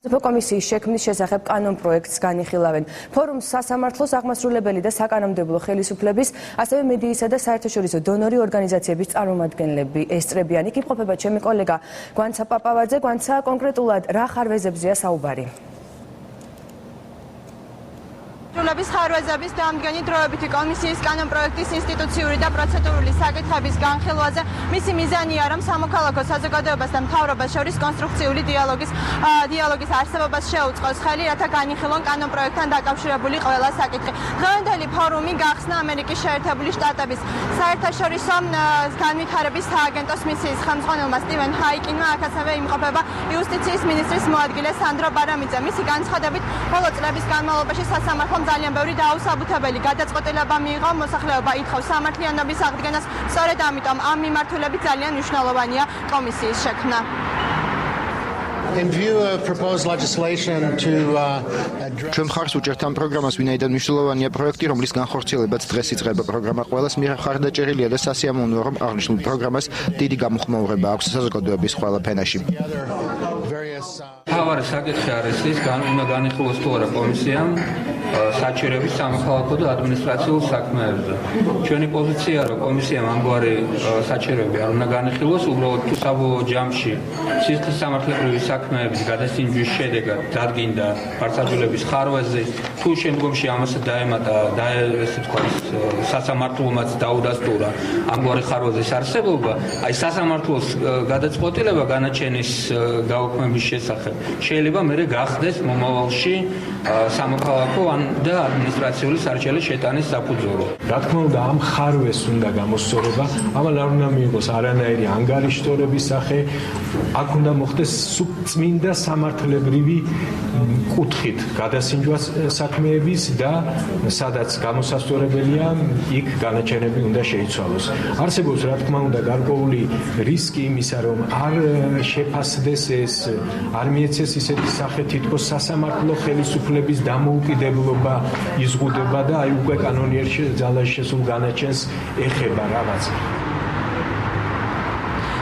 კომისიის შექმნის შესახებ კანონ პროექტს განიხილავენ. ფორუმს სასამართლოს აღმასრულებელი და საკანონმდებლო ხელისუფლების, ასევე მედიისა და საერთაშორისო დონორი ორგანიზაციების წარმომადგენლები ესწრებიან. იქ იმყოფება ჩემი კოლეგა გვანცა პაპავაძე. გვანცა, კონკრეტულად რა ხარვეზებზეა საუბარი? ხარვეზების დამდგენი დროებითი კომისიის კანონპროექტის ინსტიტუციური და პროცედურული საკითხების განხილვაზე მისი მიზანია, რომ სამოქალაქო საზოგადოებას და მთავრობას შორის კონსტრუქციული დიალოგის არსებობას შეუწყოს ხელი, რათა განიხილონ კანონპროექტთან დაკავშირებული ყველა საკითხი. დღევანდელი ფორუმი გახსნა ამერიკის შეერთებული შტატების საერთაშორისო განვითარების სააგენტოს მისიის ხელმძღვანელმა სტივენ ჰაიკინმა, აქ ასევე იმყოფება იუსტიციის მინისტრის მოადგილე სანდრო ბარამიძე. მისი განცხადებით, ბოლო წლების განმავლობაში სასამართლომ ძალიან ბევრი დაუსაბუთებელი გადაწყვეტილება მიიღო, მოსახლეობა ითხოვს სამართლიანობის აღდგენას, სწორედ ამიტომ ამ მიმართულებით ძალიან მნიშვნელოვანია კომისიის შექმნა. ჩვენ მხარს უჭერთ ამ პროგრამას, ვინაიდან მნიშვნელოვანია პროექტი, რომლის განხორციელებაც დღეს იწყება. პროგრამა ყველას მიერ მხარდაჭერილია და სასიამოვნოა, რომ აღნიშნულ პროგრამას დიდი გამოხმაურება აქვს საზოგადოების ყველა ფენაში. მთავარი საკითხი არის ის, უნდა განიხილოს თუ არა კომისიამ საჩივრების სამოქალაქო და ადმინისტრაციულ საქმეებზე. ჩვენი პოზიციაა, რომ კომისიამ ამგვარი საჩივრები არ უნდა განიხილოს, უბრალოდ თუ საბოლოო ჯამში სისხლის სამართლებრივი საქმეების გადასინჯვის შედეგად დადგინდა მართლმსაჯულების ხარვეზე, თუ შემდგომში ამას დაემატა და ესე თქვა სასამართლომაც დაუდასტურა ამგვარი ხარვეზის არსებობა, აი სასამართლოს გადაწყვეტილება განაჩენის გაუქმების შესახებ შეიძლება მერე გახდეს მომავალში სამოქალაქო და ადმინისტრაციული სარჩელი შეტანის საფუძველი. რა თქმა უნდა, ამ ხარვეს უნდა გამოსწორება, ამან არ უნდა მიიღოს არანაირი ანგარიშტორების სახე, აქ უნდა მოხდეს წმინდა სამართლებრივი კუთხით გადასინჯვა საქმეების და სადაც გამოსასწორებელია, იქ განაჩენები უნდა შეიცვალოს. არსებობს, რა თქმა უნდა, გარკვეული რისკი იმისა, რომ არ შეფასდეს ეს, არ მიეცეს ისეთი სახე, თითქოს სასამართლო ხელისუფლების დამოუკიდებლობა იზღუდება და აი უკვე კანონიერ ძალაში შესულ განაჩენს ეხება რაღაც.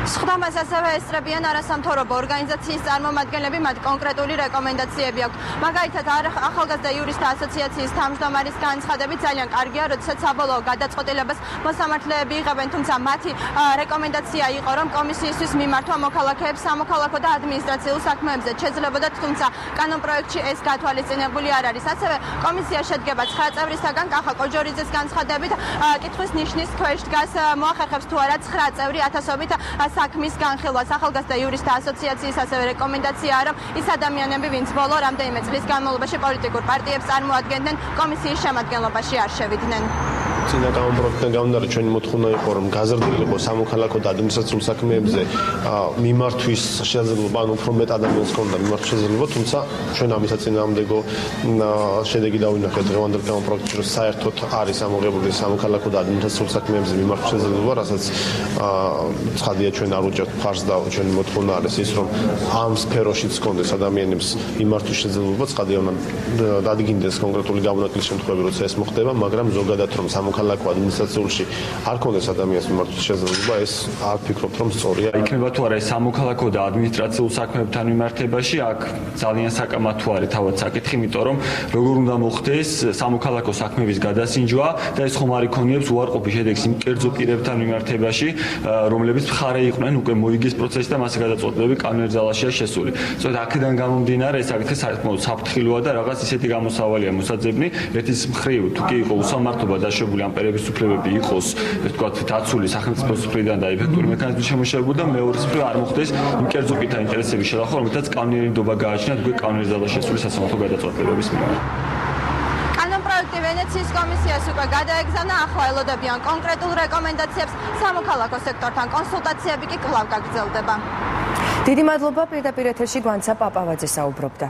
სხდომას ასევე ესწრებიან არასამთავრობო ორგანიზაციის წარმომადგენლები, მათ კონკრეტული რეკომენდაციები აქვთ. მაგალითად, ახალგაზრდა იურისტთა ასოციაციის თავმჯდომარის განცხადებით ძალიან კარგია, როდესაც საბოლოო გადაწყვეტილებას მოსამართლეები იღებენ, თუმცა მათი რეკომენდაცია იყო, რომ კომისიისთვის მიმართვა მოქალაქეებს სამოქალაქო და ადმინისტრაციულ საქმეებზე შეძლებოდათ, თუმცა კანონპროექტში ეს გათვალისწინებული არ არის. ასევე კომისია შედგება 9 წევრისაგან. კახა კოჯორიძეს განცხადებით, კითხვის ნიშნის ქვეშ დგას, მოახერხებს თუ არა 9 წევრი ათასობით საქმის განხილვას. ახალგაზრდა იურისტთა ასოციაციის ასევე რეკომენდაციაა, რომ ის ადამიანები, ვინც ბოლო რამდენიმე წლის განმავლობაში პოლიტიკურ პარტიებს წარმოადგენდნენ, კომისიის შემადგენლობაში არ შევიდნენ. წინა კანონპროექტიდან გამომდინარე, ჩვენი მოთხოვნა იყო, რომ გაზრდილიყო სამოქალაქო და ადმინისტრაციულ საქმეებზე მიმართვის შესაძლებლობა, ანუ უფრო მეტ ადამიანს ჰქონდა მიმართვის შესაძლებლობა, თუმცა ჩვენ ამის საწინააღმდეგო შედეგი დავინახეთ დღევანდელ კანონპროექტში, რომ საერთოდ არის ამოღებული სამოქალაქო და ადმინისტრაციულ საქმეებზე მიმართვის შესაძლებლობა, რასაც ცხადია ჩვენ არ უჭერთ ფარს და ჩვენი მოთხოვნა არის ის, რომ ამ სფეროშიც ჰქონდეს ადამიანებს მიმართვის შესაძლებლობა, ცხადია უნდა დადგინდეს კონკრეტული გამონაკლისის შემთხვევები, როცა ეს მოხდება, მაგრამ ზოგადად რომ სამოქალაქო ადმინისტრაციულში არ ჰქონდეს ადამიანს მიმართვის შესაძლებლობა, ეს არ ვფიქრობ, რომ სწორია. იქნება თუ არა ეს სამოქალაქო და ადმინისტრაციულ საქმეებთან მიმართებაში, აქ ძალიან საკამათო არის თავად საკითხი, იმიტომ რომ როგორ უნდა მოხდეს სამოქალაქო საქმეების გადასინჯვა და ეს ხომ არ იქონიებს უარყოფის შედეგს იმ კერძო პირებთან მიმართებაში, რომლებიც მხარე იყვნენ უკვე მოიგის პროცესში და მასზე გადაწყვეტილები კანონიერ ძალაშია შესული. სწორედ აქედან გამომდინარე ეს საკითხი საერთოდ საფრთხილოა და რაღაც ისეთი გამოსავალია მოსაძებნი, ერთის მხრივ თუ კი იყო უსამართლობა დაშვებული ამ პირების უფლებები იყოს, ეს თქვა დაცული სახელმწიფოს მხრიდან და ეფექტური მექანიზმით შემოშერებული და მეორეს მხრივ არ მოხდეს იმ კერძო პირთა ინტერესების შელახვა, რომელთაც კანონიერი ნდობა გააჩნიათ უკვე კანონიერ ძალაში შესული სასამართლო გადაწყვეტილებების მიმართ. კანონპროექტი ვენეციის კომისიას უკვე გადაეგზავნა, ახლა ელოდებიან კონკრეტულ რეკომენდაციებს, სამოქალაქო სექტორთან კონსულტაციები კი კვლავ გაგრძელდება. დიდი მადლობა, პირდაპირ ეთერში გვანცა პაპავაძე საუბრობდა.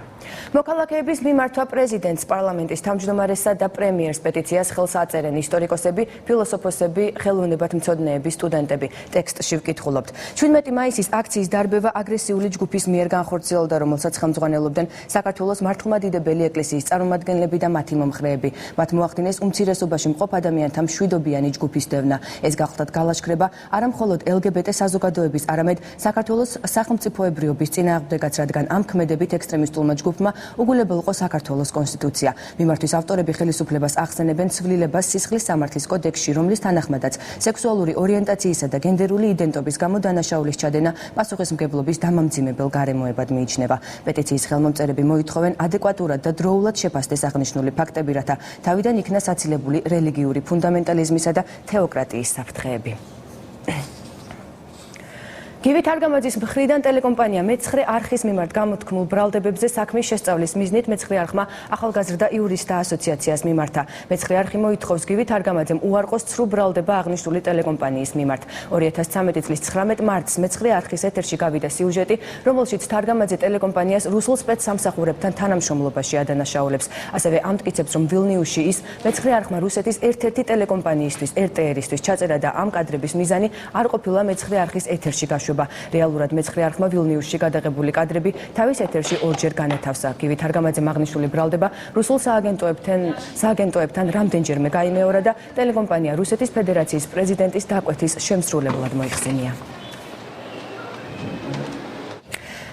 მოქალაქეების მიმართვა პრეზიდენტს, პარლამენტის თავმჯდომარესა და პრემიერს პეტიციას ხელს აწერენ ისტორიკოსები, ფილოსოფოსები, ხელოვნებათმცოდნეები, სტუდენტები. ტექსტში ვკითხულობთ. 17 მაისის akcijas დარბევა აგრესიული ჯგუფის მიერ განხორციელდა, რომელსაც ხელმძღვანელობდნენ საქართველოს მართლმადიდებელი ეკლესიის წარმომადგენლები და მათი მომხრეები. მათ მოახდინეს უმცირესობაში მყოფ ადამიანთა მშვიდობიანი ჯგუფის დევნა. ეს გახლდათ გალაშქრება არა მხოლოდ LGBT საზოგადოების, არამედ საქართველოს სახელმწიფო სახელმწიფოებრიობის წინააღმდეგაც, რადგან ამ ქმედებით ექსტრემისტულმა ჯგუფმა უგულებელყო საქართველოს კონსტიტუცია. მიმართვის ავტორები ხელისუფლებას ახსენებენ ცვლილებას სისხლის სამართლის კოდექსში, რომლის თანახმადაც სექსუალური ორიენტაციისა და გენდერული იდენტობის გამო დანაშაულის ჩადენა პასუხისმგებლობის დამამძიმებელ გარემოებად მიიჩნევა. პეტიციის ხელმომწერები მოითხოვენ ადეკვატურად და დროულად შეფასდეს აღნიშნული ფაქტები, რათა თავიდან იქნა საცილებული რელიგიური ფუნდამენტალიზმისა და თეოკრატიის საფრთხეები. გივი თარგამაძის მხრიდან ტელეკომპანია მეცხრე არხის მიმართ გამოთქმულ ბრალდებებზე საქმის შესწავლის მიზნით მეცხრე არხმა ახალგაზრდა იურისტთა ასოციაციას მიმართა. მეცხრე არხი მოითხოვს გივი თარგამაძემ უარყოს ცრუ ბრალდება აღნიშნული ტელეკომპანიის მიმართ. 2013 წლის 19 მარტს მეცხრე არხის ეთერში გავიდა სიუჟეტი, რომელშიც თარგამაძე ტელეკომპანიას რუსულ სპეცსამსახურებთან თანამშრომლობაში ადანაშაულებს. ასევე ამტკიცებს, რომ ვილნიუსში ის მეცხრე არხმა რუსეთის ერთ-ერთი ტელეკომპანიისთვის, RTR-ისთვის ჩაწერა და ამ კადრების მიზანი არ ყოფილა მეცხრე არხის ეთერში გაშვება. რეალურად მეცხრე არხმა ვილნიუსში გადაღებული კადრები თავის ეთერში ორჯერ განათავსა. გივი თარგამაძემ აღნიშნული ბრალდება რუსულ სააგენტოებთან რამდენჯერმე გაიმეორა და ტელეკომპანია რუსეთის ფედერაციის პრეზიდენტის დაკვეთის შემსრულებლად მოიხსენია.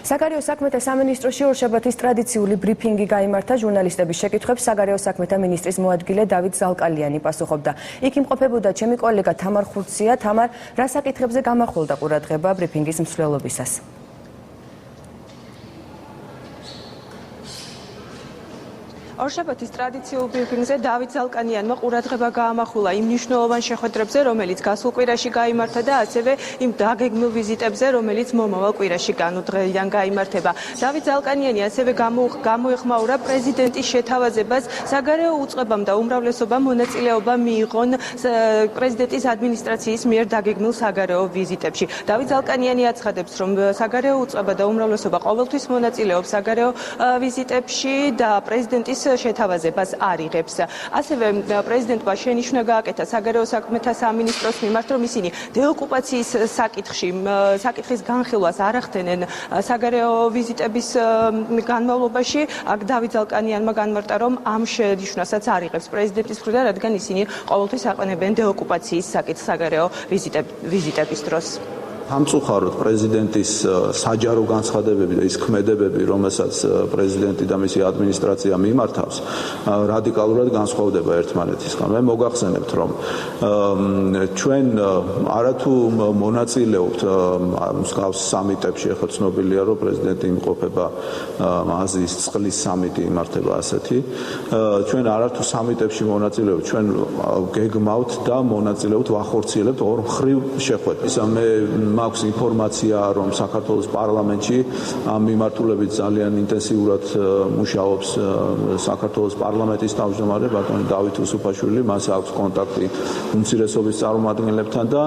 საგარეო საქმეთა სამინისტროში ორშაბათის ტრადიციული ბრიფინგი გაიმართა. ჟურნალისტების შეკითხვებს საგარეო საქმეთა მინისტრის მოადგილე დავით ზალკალიანი პასუხობდა. იქ იმყოფებოდა ჩემი კოლეგა თამარ ხურცია. თამარ, რა საკითხებზე გამახვილდა ყურადღება ბრიფინგის მსვლელობისას? ორშაბათის ტრადიციულ ბრიფინგზე დავით ზალკალიანმა ყურადღება გაამახვილა იმ მნიშვნელოვან შეხვედრებზე, რომელიც გასულ კვირაში გაიმართა და ასევე იმ დაგეგმილ ვიზიტებზე, რომელიც მომავალ კვირაში დღეიდან გაიმართება. დავით ზალკალიანი ასევე გამოეხმაურა პრეზიდენტის შეთავაზებას საგარეო უწყებამ და უმრავლესობამ მონაწილეობა მიიღონ პრეზიდენტის ადმინისტრაციის მიერ დაგეგმილ საგარეო ვიზიტებში. დავით ზალკალიანი აცხადებს, რომ საგარეო უწყება და უმრავლესობა ყოველთვის მონაწილეობს საგარეო ვიზიტებში და პრეზიდენტის შეთავაზებას არ იღებს. ასევე პრეზიდენტმა შენიშვნა გააკეთა საგარეო საქმეთა სამინისტროს მიმართ, რომ ისინი დეოკუპაციის საკითხის განხილვას არ ახდენენ საგარეო ვიზიტების განმავლობაში. აქ დავით ზალკალიანმა განმარტა, რომ ამ შენიშვნასაც არ იღებს პრეზიდენტის მხრიდან, რადგან ისინი ყოველთვის აყენებენ დეოკუპაციის საკითხს საგარეო ვიზიტების დროს. სამწუხაროდ პრეზიდენტის საჯარო განცხადებები და ის ქმედებები, რომელსაც პრეზიდენტი და მისი ადმინისტრაცია მიმართავს, რადიკალურად განსხვავდება ერთმანეთისგან. მე მოგახსენებთ, რომ ჩვენ არათუ მონაწილეობთ მსგავს სამიტებში, ახლა ცნობილია, რომ პრეზიდენტი იმყოფება აზიის წყლის სამიტი იმართება ასეთი. ჩვენ არათუ სამიტებში მონაწილეობთ, ჩვენ გეგმავთ და მონაწილეობთ, ვახორციელებთ ორ მხრივ შეხვედრას. მე მაქვს ინფორმაცია, რომ საქართველოს პარლამენტში ამ მიმართულებით ძალიან ინტენსიურად მუშაობს საქართველოს პარლამენტის თავმჯდომარე ბატონი დავით უსუფაშვილი. მას აქვს კონტაქტი უმცირესობის წარმომადგენლებთან და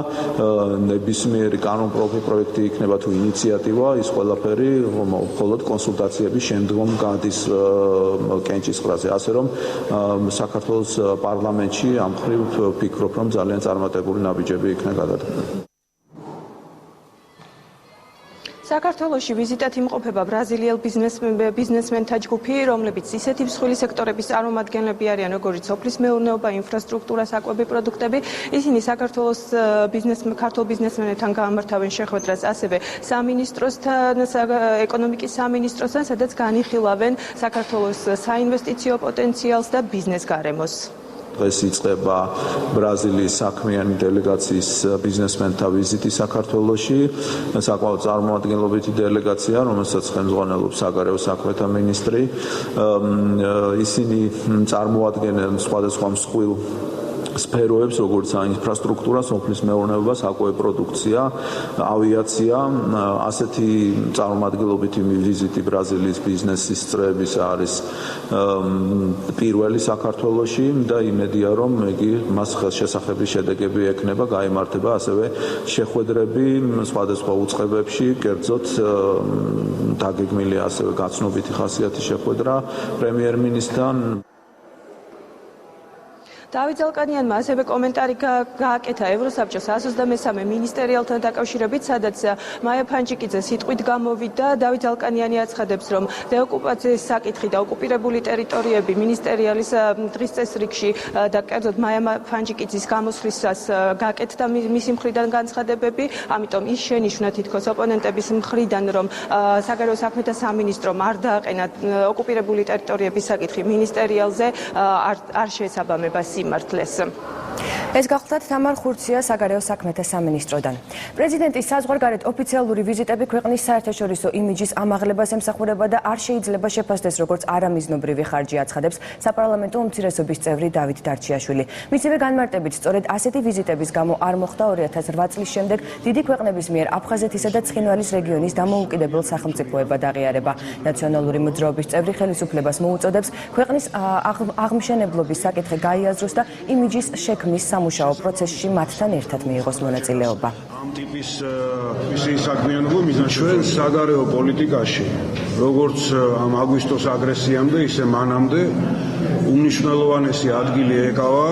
ნებისმიერი კანონპროექტი იქნება თუ ინიციატივა, ის ყველაფერი მხოლოდ კონსულტაციების შემდგომ გადის კენჭისყრაზე. ასე რომ საქართველოს პარლამენტში ამ მხრივ ვფიქრობ, რომ ძალიან წარმატებული ნაბიჯები იქნება გადადგმული. საქართველოში ვიზიტად იმყოფება ბრაზილიელ ბიზნესმენთა ჯგუფი, რომლებიც ისეთი მსხვილი სექტორების წარმომადგენლები არიან, როგორიც სოფლის მეურნეობა, ინფრასტრუქტურა, საკვები პროდუქტები. ისინი საქართველოს ქართულ ბიზნესმენებთან გაამართავენ შეხვედრას, ასევე სამინისტროსთან, ეკონომიკის სამინისტროსთან, სადაც განიხილავენ საქართველოს საინვესტიციო პოტენციალს და ბიზნეს გარემოს. დღეს იწყება ბრაზილიის საქმიანი დელეგაციის ბიზნესმენთა ვიზიტი საქართველოში. საკმაოდ წარმომადგენლობითი დელეგაცია, რომელსაც ხელმძღვანელობს საგარეო საქმეთა მინისტრი. ისინი წარმოადგენენ სხვადასხვა მსხვილ სფეროებს, როგორც ინფრასტრუქტურა, სოფლის მეურნეობა, საკვები პროდუქცია, ავიაცია. ასეთი წარმომადგენლობითი ვიზიტი ბრაზილიის ბიზნესის წრეების არის პირველი საქართველოში და იმედია, რომ მას შესახები შედეგები ექნება, გაიმართება ასევე შეხვედრები სხვადასხვა უწყებებში, კერძოდ დაგეგმილია ასევე გაცნობითი ხასიათის შეხვედრა პრემიერ-მინისტრთან. დავით ზალკანიანმა ასევე კომენტარი გააკეთა ევროსაბჭოს 123 მინისტერიალთან დაკავშირებით, სადაც მაია ფანჯიკიძე სიტყვით გამოვიდა. დავით ზალკანიანი აცხადებს, რომ დეოკუპაციის საკითხი და ოკუპირებული ტერიტორიები მინისტერიალის დღის წესრიგში და კერძოდ მაია ფანჯიკიძის გამოსვლისას გააკეთა მისი მხრიდან განცხადებები, ამიტომ ის შენიშვნა თითქოს ოპონენტების მხრიდან, რომ საგარეო საქმეთა სამინისტრომ არ დააყენა ოკუპირებული ტერიტორიების საკითხი მინისტერიალზე, არ შეესაბამება სიმართლეს. ეს გახლდათ თამარ ხურცია საგარეო საქმეთა სამინისტროდან. პრეზიდენტის საზღვარგარეთ ოფიციალური ვიზიტები ქვეყნის საერთაშორისო იმიჯის ამაღლებას ემსახურება და არ შეიძლება შეფასდეს როგორც არამიზნობრივი ხარჯი, აცხადებს საპარლამენტო უმცირესობის წევრი დავით დარჩიაშვილი. მისივე განმარტებით, სწორედ ასეთი ვიზიტების გამო არ მოხდა 2008 წლის შემდეგ დიდი ქვეყნების მიერ აფხაზეთისა და ცხინვალის რეგიონის დამოუკიდებელ სახელმწიფოებად აღიარება. ნაციონალური მოძრაობის წევრი ხელისუფლებას მოუწოდებს ქვეყნის აღმშენებლობის საკითხი გაიაზროს და იმიჯის შექმნის სამუშაო პროცესში მათთან ერთად მიიღოს მონაწილეობა. ამ ტიპის საქმიანობა ჩვენ საგარეო პოლიტიკაში, როგორც ამ აგვისტოს აგრესიამდე, ისე მანამდე უმნიშვნელოვანესი ადგილი ეკავა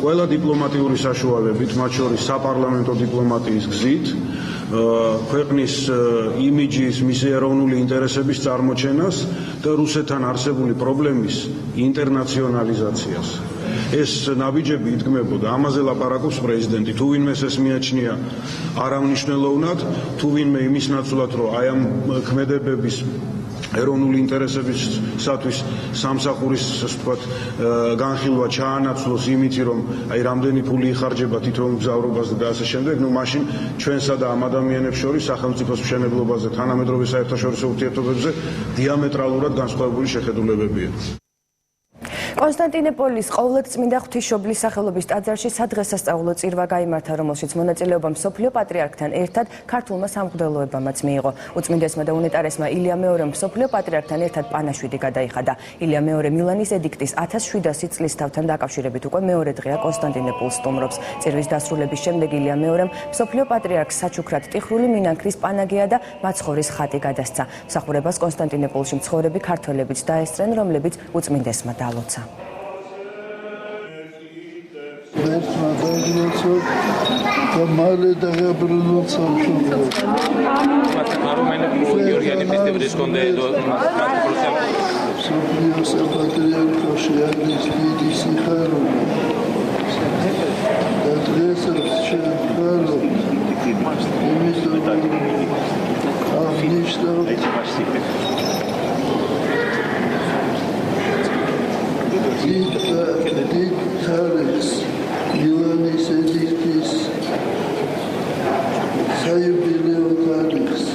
ყველა დიპლომატიური საშუალებით, მათ შორის საპარლამენტო დიპლომატიის გზით, ქვეყნის იმიჯის, მისი ეროვნული ინტერესების წარმოჩენას და რუსეთთან არსებული პრობლემის ინტერნაციონალიზაციას. ეს ნაბიჯები იდგმებოდა, ამაზე ლაპარაკობს პრეზიდენტი. თუ ვინმეს ეს მიაჩნია არამნიშვნელოვნად, თუ ვინმე იმის ნაცვლად, რომ აი ამ ქმედებების ეროვნული ინტერესებისათვის სამსახურის, ასე ვთქვათ, განხილვა ჩაანაცვლოს იმით, რომ აი რამდენი ფული იხარჯება თითოეულ მგზავრობაზე და ასე შემდეგ, ნუ მაშინ ჩვენსა და ამ ადამიანებს შორის სახელმწიფოს მშენებლობაზე, თანამედროვე საერთაშორისო ურთიერთობებზე დიამეტრალურად განსხვავებული შეხედულებებია. კონსტანტინოპოლის ყოვლადწმინდა ღვთისმშობლის სახელობის ტაძარში სადღესასწაულო წირვა გაიმართა, რომელშიც მონაწილეობა მსოფლიო პატრიარქთან ერთად ქართულმა სამღვდელოებამაც მიიღო. უწმინდესმა და უნეტარესმა ილია მეორემ მსოფლიო პატრიარქთან ერთად პანაშვიდი გადაიხადა. ილია მეორე მილანის ედიქტის 1700 წლისთავთან დაკავშირებით უკვე მეორე დღეა კონსტანტინოპოლს სტუმრობს. წირვის დასრულების შემდეგ ილია მეორემ მსოფლიო პატრიარქს საჩუქრად ტიხრული მინანქრის პანაგია და მაცხოვრის ხატი გადასცა. მსახურებას კონსტანტინოპოლში მცხოვრები ქართველებიც დაესწრენ, რომლებიც უწმინდესმა დაალოცა. Milanis edictis საიუბილეო თარიღს.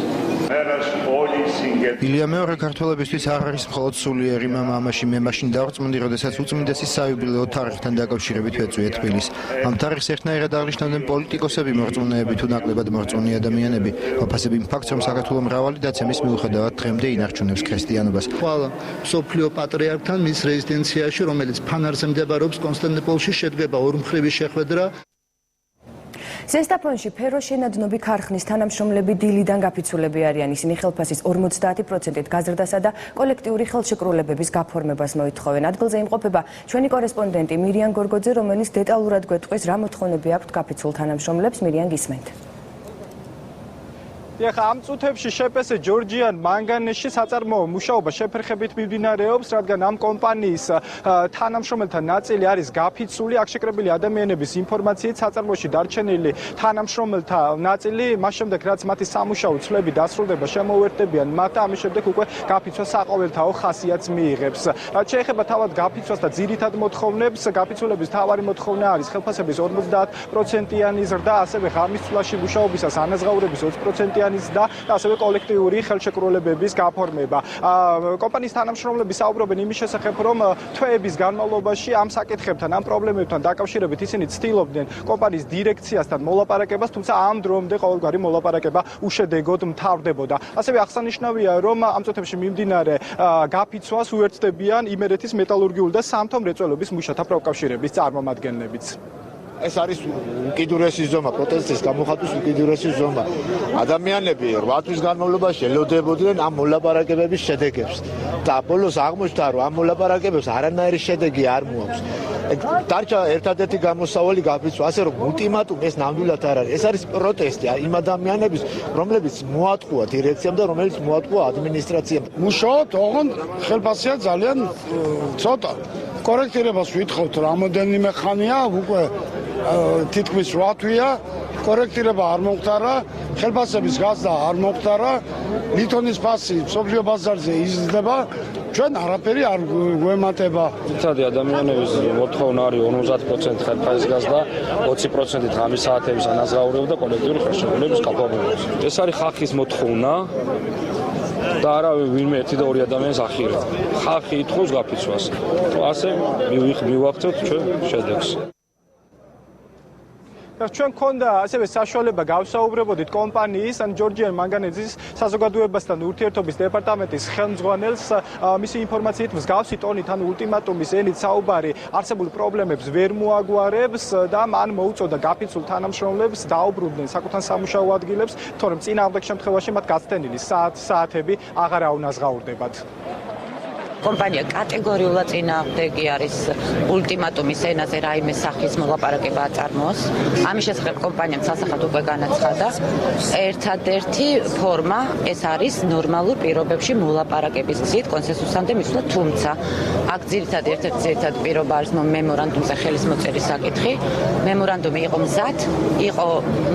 ილია მეორე ქართველებისთვის არ არის მხოლოდ სულიერი მამა, ამაში მე მაშინ დავწმუნდი, როდესაც უწმინდესის საიუბილეო თარიღთან დაკავშირებით ვეწვია თბილისს. ამ თარიღს ერთნაირად აღნიშნავდნენ პოლიტიკოსები, მორწმუნეები თუ ნაკლებად მორწმუნე ადამიანები. ვაფასებ იმ ფაქტს, რომ საქართველოს მრავალი დაცემის მიუხედავად დღემდე ინარჩუნებს ქრისტიანობას. ხვალ მსოფლიო პატრიარქთან მის რეზიდენციაში, რომელიც ფანარზე მდებარეობს კონსტანტინოპოლში, შედგება ორმხრივი შეხვედრა. ზესტაფონში ფეროშენადნობი ქარხნის თანამშრომლები დილიდან გაფიცულები არიან. ისინი ხელფასის 50%-ით გაზრდასა და კოლექტიური ხელშეკრულებების გაფორმებას მოითხოვენ. ადგილზე იმყოფება ჩვენი კორესპონდენტი მირიან გორგოძე, რომელიც დეტალურად გვეტყვის, რა მოთხოვნები აქვთ გაფიცულ თანამშრომლებს. მირიან, გისმენთ. ამ წუთებში შეპესე ჯორჯიან მანგანეში საწარმოო მუშაობა შეფერხებით მიმდინარეობს, რადგან ამ კომპანიის თანამშრომელთა ნაწილი არის გაფიცული. აქ შეკრებილი ადამიანების ინფორმაციით საწარმოოში დარჩენილი თანამშრომელთა ნაწილი მას შემდეგ, რაც მათი სამუშაო წლები დასრულდება, შემოუერთდებიან მათ და ამის შემდეგ უკვე გაფიცვა საყოველთაო ხასიათს მიიღებს. რაც შეეხება თავად გაფიცვას და ძირითად მოთხოვნებს, გაფიცულების მთავარი მოთხოვნა არის ხელფასების 50%-იანი ზრდა, ასევე ღამის წვლაში მუშაობისას ანაზღაურების 20%-იანი და ასევე კოლექტიური ხელშეკრულებების გაფორმება. კომპანიის თანამშრომლები საუბრობენ იმის შესახებ, რომ თვეების განმავლობაში ამ საკითხებთან, ამ პრობლემებთან დაკავშირებით ისინი ცდილობდნენ კომპანიის დირექციასთან მოლაპარაკებას, თუმცა ამ დრომდე ყოველგვარი მოლაპარაკება უშედეგოდ მთავრდებოდა. ასევე აღსანიშნავია, რომ ამ წუთებში მიმდინარე გაფიცვას უერთდებიან იმერეთის მეტალურგიული და სამთო-მრეწველობის მუშათა პროფკავშირების წარმომადგენლებიც. ეს არის უკიდურესი ზომა, პროტესტის გამოხატვის უკიდურესი ზომა. ადამიანები 8 თვის განმავლობაში ელოდებოდნენ ამ მოლაპარაკებების შედეგებს და ბოლოს აღმოჩნდა, რომ ამ მოლაპარაკებებს არანაირი შედეგი არ მოაქვს. დარჩა ერთადერთი გამოსავალი გაფიცვა, ასე რომ ულტიმატუმი ეს ნამდვილად არ არის. ეს არის პროტესტი იმ ადამიანების, რომლებიც მოატყუა დირექციამ და რომელიც მოატყუა ადმინისტრაციამ. მუშაობთ, ოღონდ ხელფასია ძალიან ცოტა. კორექტირებას ვითხოვთ რამოდენიმე ხანია, უკვე თითქმის 8 თვეა, კორექტირება არ მომხდარა, ხელფასების გაზრდა არ მომხდარა, ლითონის ფასი მსოფლიო ბაზარზე იზრდება, ჩვენ არაფერი არ გვემატება. ძირითადი ადამიანების მოთხოვნა არის 50% ხელფასის გაზრდა, 20% ღამის საათების ანაზღაურება და კოლექტიური ხელშეკრულების კაპობილების. ეს არის ხალხის მოთხოვნა და არა ვინმე ერთი და ორი ადამიანის ახირება. ხალხი ითხოვს გაფიცვას. ასე მივახცევთ ჩვენ შედეგს. ჩვენ გქონდა ასევე საშუალება გავსაუბრებოდით კომპანიის ან ჯორჯიან მანგანეზის საზოგადოებასთან ურთიერთობის დეპარტამენტის ხელმძღვანელს მისი ინფორმაციით მსგავსი ტონით ან ულტიმატუმის ენით საუბარი არსებულ პრობლემებს ვერ მოაგვარებს და მან მოუწოდა გაფიცულ თანამშრომლებს დაუბრუნდნენ საკუთარ სამუშაო ადგილებს, თორემ წინააღმდეგ შემთხვევაში მათ გაცდენილი საათები აღარ აუნაზღაურდებათ. კომპანია კატეგორიულად წინააღმდეგი არის ულტიმატუმის ენაზე რაიმე სახის მოლაპარაკება აწარმოოს. ამის შესახებ კომპანიამ სასახად უკვე განაცხადა. ერთადერთი ფორმა ეს არის ნორმალურ პირობებში მოლაპარაკების გზით კონსენსუსამდე მისვლა, თუმცა აქ ერთ-ერთი პირობა არის მემორანდუმზე ხელის მოწერის საკითხი. მემორანდუმი იყო მზად, იყო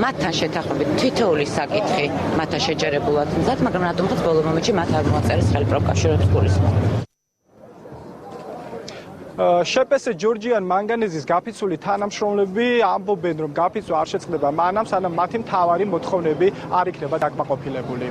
მათთან შეთანხმებით თითოეული საკითხი მათთან შეჯერებულად მზად, მაგრამ რატომღაც ბოლო მომენტში მათ არ მოაწერეს ხელი პროფკავშირების გულისხმობ. შეპესე ჯორჯიან მანგანეზის გაფიცული თანამშრომლები ამბობენ, რომ გაფიცვა არ შეწყდება მანამ, სანამ მათი მთავარი მოთხოვნები არ იქნება დაკმაყოფილებული.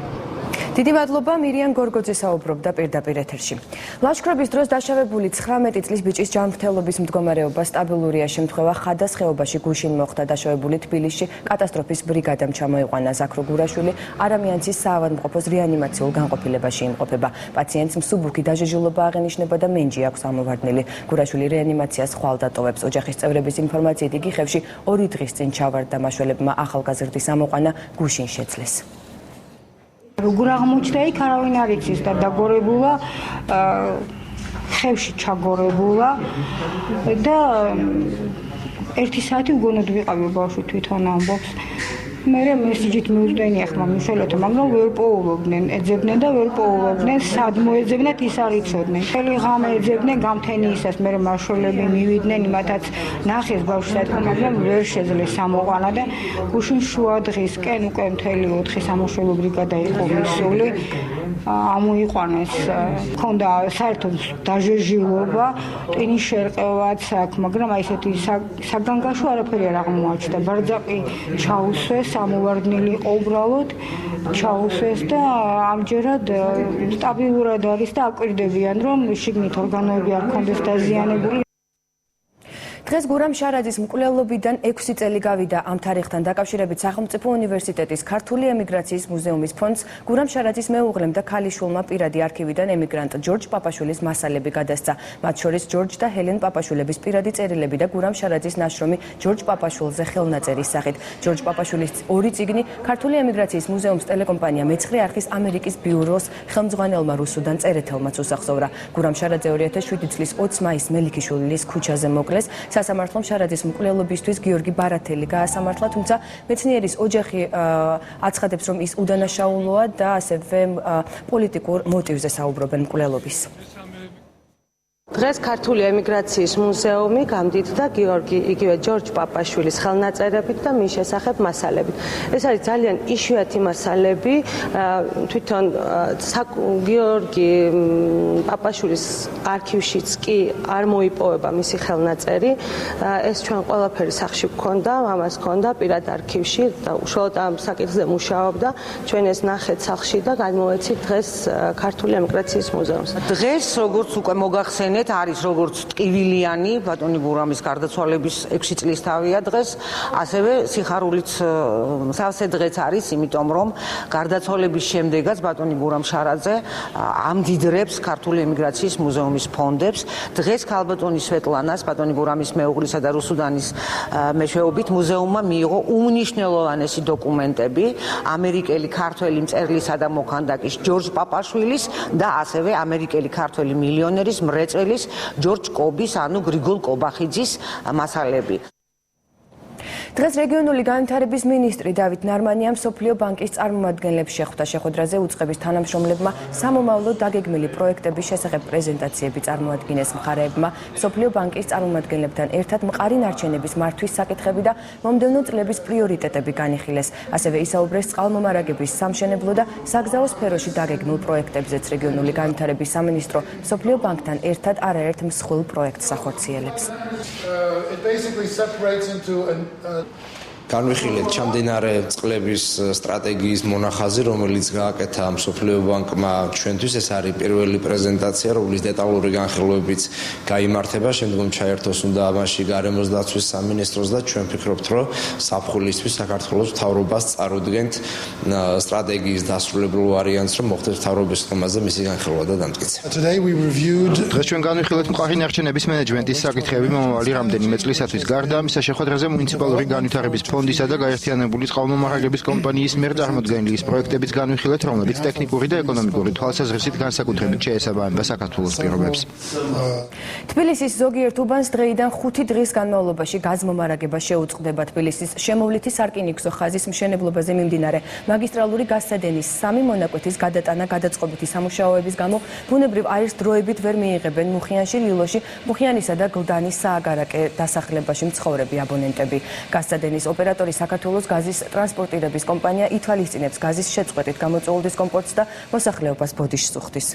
დიდი მადლობა მირიან გორგოძე საუბრობდა პირდაპირ ეთერში. ლაშქრობის დროს დაშავებული 19 წლის ბიჭის ჯანმრთელობის მდგომარეობა სტაბილურია. შემთხვევა ხადას ხეობაში გუშინ მოხდა. დაშავებული თბილისში კატასტროფის ბრიგადამ ჩამოიყვანა. ზაქრო გურაშვილი არამიანცის საავადმყოფოს რეანიმაციულ განყოფილებაში იმყოფება. პაციენტს მსუბუქი დაჟეჟულობა აღენიშნება და მენჯი აქვს ამოვარდნილი. გურაშვილი რეანიმაციას ხვალ დატოვებს. ოჯახის წევრების ინფორმაციით იგი ხევში 2 დღის წინ ჩავარდა. მაშველებმა ახალგაზრდის ამოყვანა გუშინ შეძლეს. როგორ აღმოჩნდა იქ არავინ არ იცის და დაგორებულა ხევში ჩაგორებულა და 1 საათი უგონოდ ვიყავი ბავშვი თვითონ ამბობს მე მესიჯით მიუძდენი ახლა მიშელეთო მაგრამ ვერ პოულობდნენ ეძებდნენ და ვერ პოულობდნენ სად მოეძებნათ ის არ იცოდნენ ხელი ღამე ეძებდნენ გამთენიისას მე მაშველები მივიდნენ იმათაც ნახეს ბავშვი საათი მაგრამ ვერ შეძლეს ამოყვანა და გუშინ შუა დღისკენ უკვე მთელი 4 სამშველო ბრიგადა იყო მისული ამოიყვანეს ქონდა საერთოდ დაჟეჟილობა ტვინის შერყევაც აქვს მაგრამ აი ესეთი საგანგაშო არაფერი არ აღმოაჩნდა ბარძაყი ჩაუსვეს ამოვარდნილი იყო უბრალოდ ჩაუსვეს და ამჯერად სტაბილურად არის და აკვირდებიან რომ შიგნით ორგანოები არ ქონდეს დაზიანებული. დღეს გურამ შარაძის მკვლელობიდან 6 წელი გავიდა. ამ თარიღთან დაკავშირებით სახელმწიფო უნივერსიტეტის ქართული ემიგრაციის მუზეუმის ფონდს გურამ შარაძის მეუღლემ და ქალიშვილმა პირადი არქივიდან ემიგრანტ ჯორჯ პაპაშვილის მასალები გადასცა. მათ შორის ჯორჯ და ჰელენ პაპაშვილების პირადი წერილები და გურამ შარაძის ნაშრომი ჯორჯ პაპაშვილზე ხელნაწერის სახით. ჯორჯ პაპაშვილის 2 წიგნი ქართული ემიგრაციის მუზეუმს ტელეკომპანია მეცხრე არხის ამერიკის ბიუროს ხელმძღვანელმა რუსუდან წერეთელმაც უსახსოვრა. გურამ შარაძე 2007 წლის 20 მაისს მელიქიშვილის ქუჩაზე მოკლეს. სასამართლომ შარაძის მკვლელობისთვის გიორგი ბარათელი გაასამართლა, თუმცა მეცნიერის ოჯახი აცხადებს, რომ ის უდანაშაულოა და ასევე პოლიტიკურ მოტივზე საუბრობენ მკვლელობის. დღეს ქართული ემიგრაციის მუზეუმი გამდიდდა გიორგი იგივე ჯორჯ პაპაშვილის ხელნაწერებით და მის შესახებ მასალებით. ეს არის ძალიან იშვიათი მასალები, თვითონ გიორგი პაპაშვილის არქივშიც კი არ მოიპოვება მისი ხელნაწერი. ეს ჩვენ ყველაფერი სახში გქონდა, ამას გქონდა პირად არქივში და უშუალოდ ამ საკითხზე მუშაობდა. ჩვენ ეს ნახეთ სახში და გადმოვეცით დღეს ქართული ემიგრაციის მუზეუმს. დღეს როგორც უკვე მოგახსენეთ არის როგორც ტკივილიანი ბატონი გურამის გარდაცვალების 6 წლის თავია დღეს, ასევე სიხარულიც სავსე დღეც არის, იმიტომ რომ გარდაცვალების შემდეგაც ბატონი გურამ შარაძე ამდიდრებს ქართულ ქართული ემიგრაციის მუზეუმის ფონდებს. დღეს ქალბატონი სვეტლანას, ბატონი გურამის მეუღლისა და რუსუდანის მეშვეობით მუზეუმმა მიიღო უმნიშვნელოვანესი დოკუმენტები ამერიკელი ქართველი მწერლისა და მოქანდაკის ჯორჯ პაპაშვილის და ასევე ამერიკელი ქართველი მილიონერის მრეწველის ჯორჯ კობის ანუ გრიგოლ კობახიძის მასალები. დღეს რეგიონული განვითარების მინისტრი დავით ნარმანიამ მსოფლიო ბანკის წარმომადგენლებს შეხვდა. შეხვედრაზე უწყების თანამშრომლებმა სამომავლო დაგეგმილი პროექტების შესახებ პრეზენტაციები წარმოადგინეს. მხარეებმა მსოფლიო ბანკის წარმომადგენლებთან ერთად მყარი ნარჩენების მართვის საკითხები და მომდევნო წლების პრიორიტეტები განიხილეს. ასევე ისაუბრეს წყალმომარაგების, სამშენებლო და საგზაო სფეროში დაგეგმილ პროექტებზეც. რეგიონული განვითარების სამინისტრო მსოფლიო ბანკთან ერთად არაერთ მსხვილ პროექტს ახორციელებს. განვიხილეთ ჩამდინარე წყლების სტრატეგიის მონახაზი, რომელიც გააკეთა მსოფლიო ბანკმა ჩვენთვის. ეს არის პირველი პრეზენტაცია, რომლის დეტალური განხილვებიც გაიმართება. შემდგომ ჩაერთოს უნდა ამაში გარემოს დაცვის სამინისტროს და ჩვენ ვფიქრობთ, რომ საფხულისთვის საქართველოს მთავრობას წარუდგენთ სტრატეგიის დასრულებულ ვარიანტს, რომ მოხდეს მთავრობის ხომაზე მისი განხილვა და დამტკიცება. დღეს ჩვენ განვიხილეთ მყარი ნარჩენების მენეჯმენტის საკითხები მომავალი რამდენიმე წლისათვის. გარდა ამისა, შეხვედრაზე მუნიციპალური განვითარების ფონდისა და გაერთიანებული წყალმომარაგების კომპანიის მიერ წარმოდგენილი ის პროექტებიც განვიხილეთ, რომლებიც ტექნიკური და ეკონომიკური თვალსაზრისით განსაკუთრებით შეესაბამება საქართველოს პირობებს. თბილისის ზოგიერთ უბანს დღეიდან 5 დღის განმავლობაში გაზმომარაგება შეუწყდება. თბილისის შემოვლითი სარკინიგზო ხაზის მშენებლობაზე მიმდინარე მაგისტრალური გაზსადენის 3 მონაკვეთის გადატანა გადაწყობითი სამუშაოების გამო ბუნებრივ აირს დროებით ვერ მიიღებენ მუხიანში, ლილოში, მუხიანისა და გლდანის სააგარაკე დასახლებაში მცხოვრები აბონენტები. გაზსადენის ოპერატორი საქართველოს გაზის ტრანსპორტირების კომპანია ითვალისწინებს გაზის შეწყვეტით გამოწვეულ დისკომფორტს და მოსახლეობას ბოდიშს უხდის.